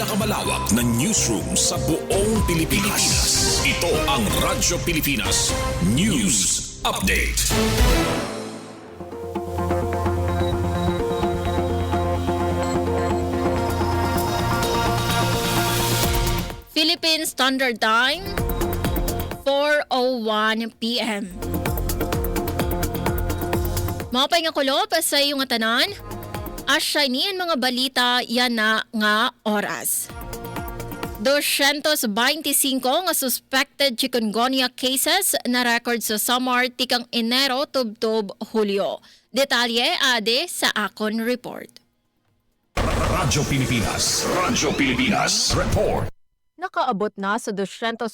pinakamalawak na newsroom sa buong Pilipinas. Ito ang Radyo Pilipinas News Update. Philippine Standard Time, 4:01 p.m. Mapay nga kulop sa iyong tanan, asya niyan mga balita yan na nga oras. 225 nga suspected chikungunya cases na record sa Samar tikang Enero tubtob Hulyo. Detalye ade sa akon report. Radyo Pilipinas Report. Nakaabot na sa 225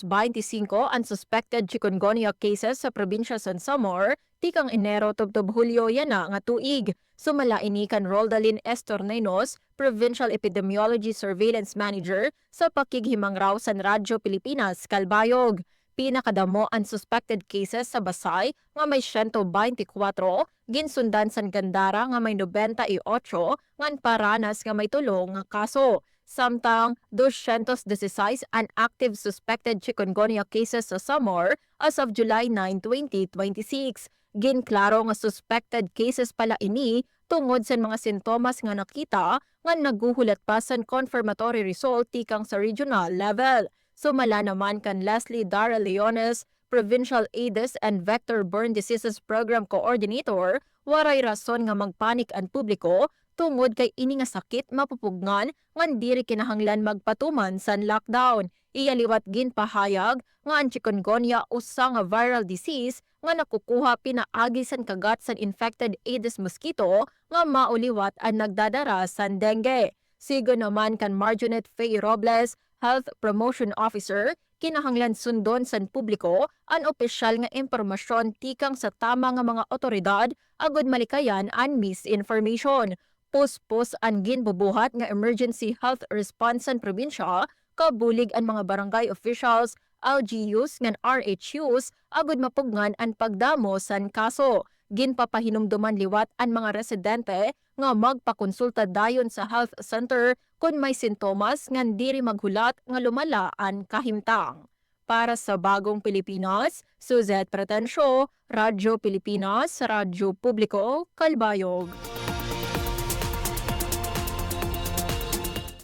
ang suspected chikungunya cases sa probinsya sa Samar, tikang Enero tubtob Hulyo yan na nga tuig. Sumala ini kan Roldalin Estornenos, Provincial Epidemiology Surveillance Manager sa pakighimang raw sa Radyo Pilipinas, Calbayog. Pinakadamo ang suspected cases sa Basay nga may 124, ginsundan sa Gandara nga may 98, ngan Paranas nga may 3 nga kaso. Samtang 216 ang active suspected chikungunya cases sa Samar as of July 9, 2026. Ginklaro nga suspected cases pala ini tungod sa mga sintomas nga nakita nga naguhulat pa sa confirmatory result tikang sa regional level. Sumala naman kan Leslie Dara Leones, Provincial Aedes and Vector-Borne Diseases Program Coordinator, waray rason nga magpanik ang publiko tungod kay ini nga sakit mapupugngan ngan diri kinahanglan magpatuman sa lockdown. Iyaliwat ginpahayag nga ang chikungunya usa nga viral disease nga nakukuha pinaagi san kagat san infected Aedes mosquito nga mauliwat ang nagdadara san dengue. Sigo naman kan Marjonet Faye Robles, Health Promotion Officer, kinahanglan sundon san publiko ang opisyal nga impormasyon tikang sa tama nga mga otoridad agud malikayan ang misinformation. Puspos ang ginbubuhat nga emergency health response sa probinsya, kabulig ang mga barangay officials, LGUs ngan RHUs agud mapugnan ang pagdamo san kaso. Ginpapahinumduman liwat ang mga residente nga magpakonsulta dayon sa health center kung may sintomas ngan diri maghulat nga lumala ang kahimtang. Para sa Bagong Pilipinas, Suzette Pretensio, Radyo Pilipinas, Radyo Publiko, Calbayog.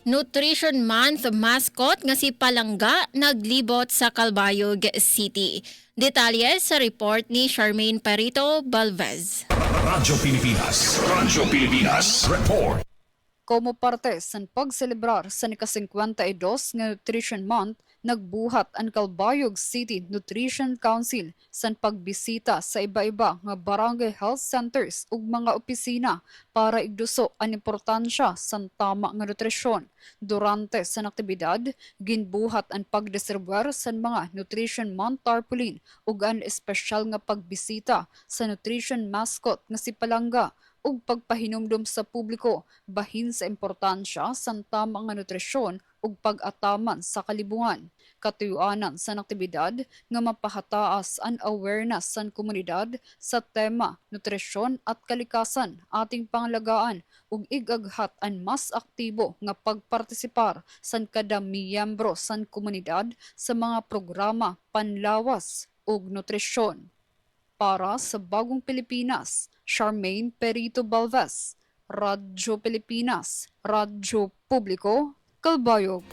Nutrition Month mascot nga si Palangga naglibot sa Calbayog City. Detalye sa report ni Charmaine Perito Balvez. Radyo Pilipinas Report. Como parte sa pagselebrar sa ika-52 nga Nutrition Month, nagbuhat ang Calbayog City Nutrition Council sa pagbisita sa iba-iba nga barangay health centers ug mga opisina para igduso ang importansya sa tama nga nutrisyon. Durante sa aktibidad, ginbuhat ang pagdeserbar sa mga Nutrition Month tarpaulin ug ang espesyal nga pagbisita sa nutrition mascot nga si Palangga ug pagpahinumdum sa publiko bahin sa importansya sa tama nga nutrisyon ug pag-ataman sa kalibungan. Katuyuanan sa aktibidad nga mapahataas ang awareness sa komunidad sa tema nutrisyon at kalikasan ating panglagaan ug igaghat ang mas aktibo nga pagpartisipar sa kada miyembro sa komunidad sa mga programa panlawas ug nutrisyon. Para sa Bagong Pilipinas, Charmaine Perito Balvez, Radyo Pilipinas, Radyo Publiko, Calbayog.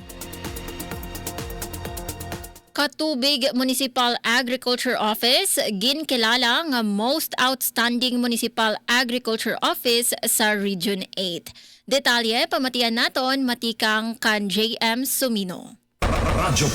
Katubig Municipal Agriculture Office ginkilala nga most outstanding Municipal Agriculture Office sa Region 8. Detalye pamatian naton matikang kan JM Sumino. Radyo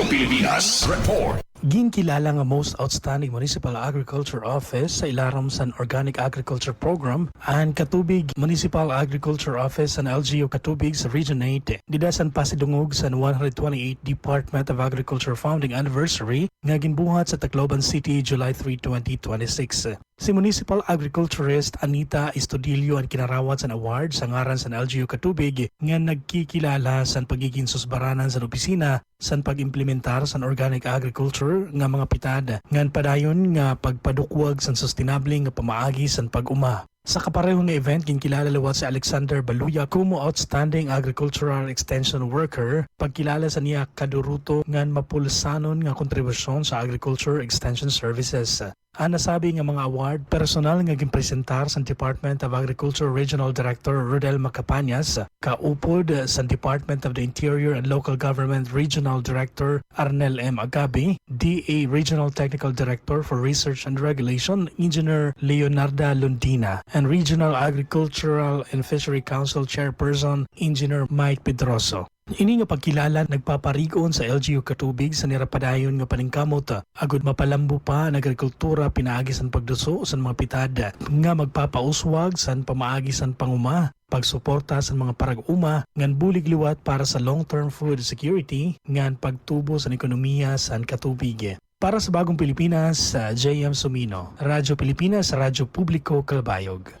Pilipinas Report. Ginkilala nga most outstanding Municipal Agriculture Office sa ilaram sa Organic Agriculture Program ang Katubig Municipal Agriculture Office sa LGU Katubig sa Region 8. Didasan pasidungog sa 128 Department of Agriculture Founding Anniversary nga ginbuhat sa Tacloban City July 3, 2026. Si Municipal Agriculturist Anita Estudillo ang kinarawat sa award sa ngaran sa LGU Katubig nga nagkikilala sa pagiging susbaranan sa opisina san pag-implementar san organic agriculture nga mga pitada ngan padayon nga pagpadukwag san sustainable nga pamaagi san pag-uma. Sa kaparehong nga event, ginkilala liwat si Alexander Baluya kumo Outstanding Agricultural Extension Worker, pagkilala sa niya kaduruto ngan mapulsanon nga kontribusyon sa Agriculture Extension Services. Ang nasabi nga mga award, personal nga gimpresentar sa Department of Agriculture Regional Director Rodel Macapañas, kaupod sa Department of the Interior and Local Government Regional Director Arnel M. Agabi, DA Regional Technical Director for Research and Regulation Engineer Leonarda Lundina, and Regional Agricultural and Fishery Council Chairperson Engineer Mike Pedroso. Ini nga pagkilala nagpaparigon sa LGU Katubig sa nirapadayon nga paningkamot agud mapalambo pa ang agrikultura pinaagi san pagduso san mga pitada nga magpapauswag san pamaagi san panguma pagsuporta sa mga parag-uma ngan bulig liwat para sa long-term food security ngan pagtubo sa ekonomiya san Katubig. Para sa Bagong Pilipinas, JM Sumino, Radyo Pilipinas, Radyo Publiko, Calbayog.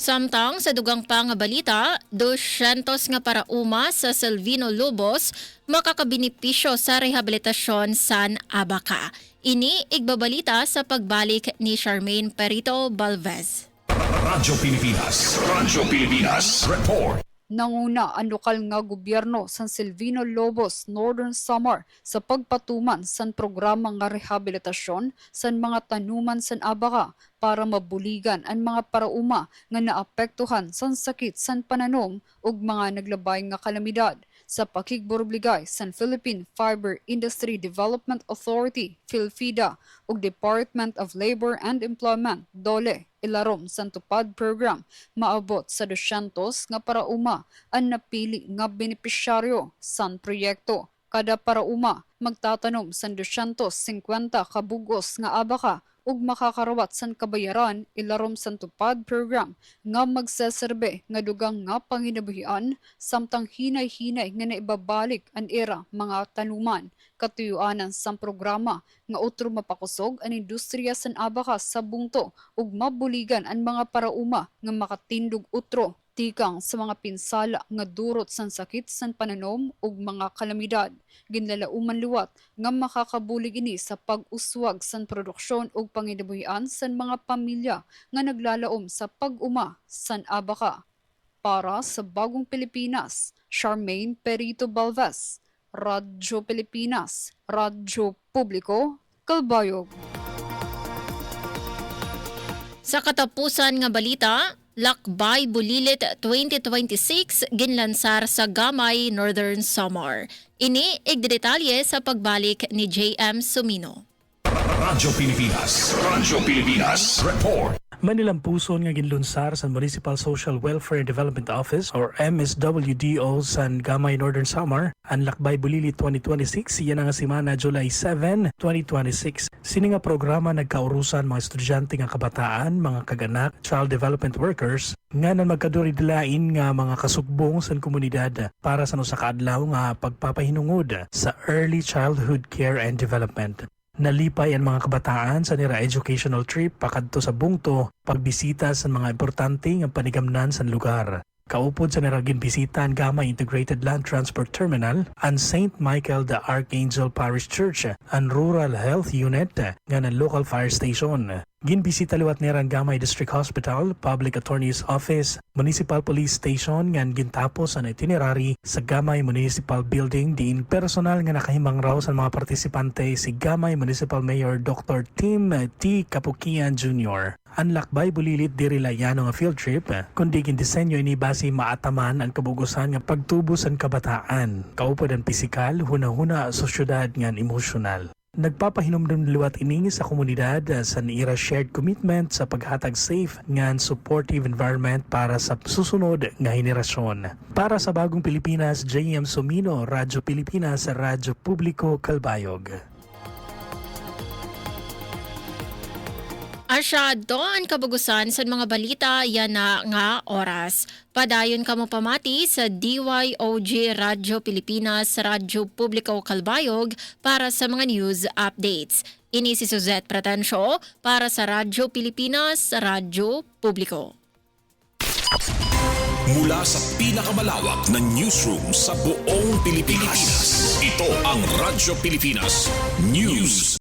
Samtang sa dugang pa nga balita, 200 nga parauma sa Silvino Lobos makakabenepisyo sa rehabilitasyon san Abaca. Ini igbabalita sa pagbalik ni Charmaine Perito Balvez. Radyo Pilipinas Report. Nanguna ang lokal nga gobyerno San Silvino Lobos, Northern Samar sa pagpatuman san programa nga rehabilitasyon san mga tanuman san Abaca para mabuligan ang mga parauma nga naapektuhan san sakit san pananom ug mga naglabay nga kalamidad. Sa pakigborbligay san Philippine Fiber Industry Development Authority, PhilFIDA, ug Department of Labor and Employment, DOLE, ilarom san tupad program, maabot sa 200 nga parauma ang napili nga benepisyaryo san proyekto. Kada parauma magtatanom san 250 ka bugos nga Abaca ug makakarawat san kabayaran ilarom san tupad program nga magseserbe nga dugang nga panginabuhian samtang hinay-hinay nga naibabalik ang era mga tanuman. Katuyuanan sang programa nga utro mapakusog ang industriya san Abaca sa bungto ug mabuligan ang mga parauma nga makatindog utro tikang sa mga pinsala nga durot san sakit san pananom ug mga kalamidad. Ginlalauman liwat nga makakabulig ini sa pag-uswag san produksyon ug panginabuhian san mga pamilya nga naglalaom sa pag-uma san Abaca. Para sa Bagong Pilipinas, Charmaine Perito Balvez, Radyo Pilipinas, Radyo Publiko, Calbayog. Sa katapusan nga balita, Lakbay Bulilit 2026 ginlansar sa Gamay, Northern Samar. Ini igdetalye sa pagbalik ni JM Sumino. Radyo Pilipinas Report. Manilampuson nga ginlunsar sa Municipal Social Welfare and Development Office or MSWDO sa Gamay, Northern Samar ang Lakbay Bulilit 2026 iyan nga simana July 7, 2026. Sini nga programa nagkaurusan mga estudyante nga kabataan, mga kaganak, child development workers nga nang magkaduridilain nga mga kasugbong sa komunidad para sa usa ka adlaw nga pagpapahinungod sa early childhood care and development. Nalipay ang mga kabataan sa nira educational trip pakadto sa bungto, pagbisita sa mga importante nga panigamnan sa lugar. Kaupod sa nira ginbisita ang Gamay Integrated Land Transport Terminal, ang St. Michael the Archangel Parish Church, ang Rural Health Unit, nga ng local fire station. Ginbisita liwat nira ang Gamay District Hospital, Public Attorney's Office, Municipal Police Station, nga gintapos ang itinerary sa Gamay Municipal Building diin personal nga nakahimang raw sa mga partisipante si Gamay Municipal Mayor Dr. Tim T. Kapukian Jr. Ang Lakbay Bulilit diri layano nga field trip, kundi gindisenyo ini base maataman ang kabugusan nga pagtubos ang kabataan, kaupod ang pisikal, huna-huna sa syudad ngan emosyonal. Nagpapahinumdum liwat ini sa komunidad sa niira shared commitment sa paghatag safe ngan supportive environment para sa susunod nga henerasyon. Para sa Bagong Pilipinas, JM Sumino, Radyo Pilipinas, Radyo Publiko, Calbayog. Asyado ang kabugusan sa mga balita yan na nga oras. Padayon kamo pamati sa DYOG Radyo Pilipinas, Radyo Publiko Calbayog para sa mga news updates. Ini si Suzette Pratencio para sa Radyo Pilipinas, Radyo Publiko. Mula sa pinakamalawak na newsroom sa buong Pilipinas. Ito ang Radyo Pilipinas News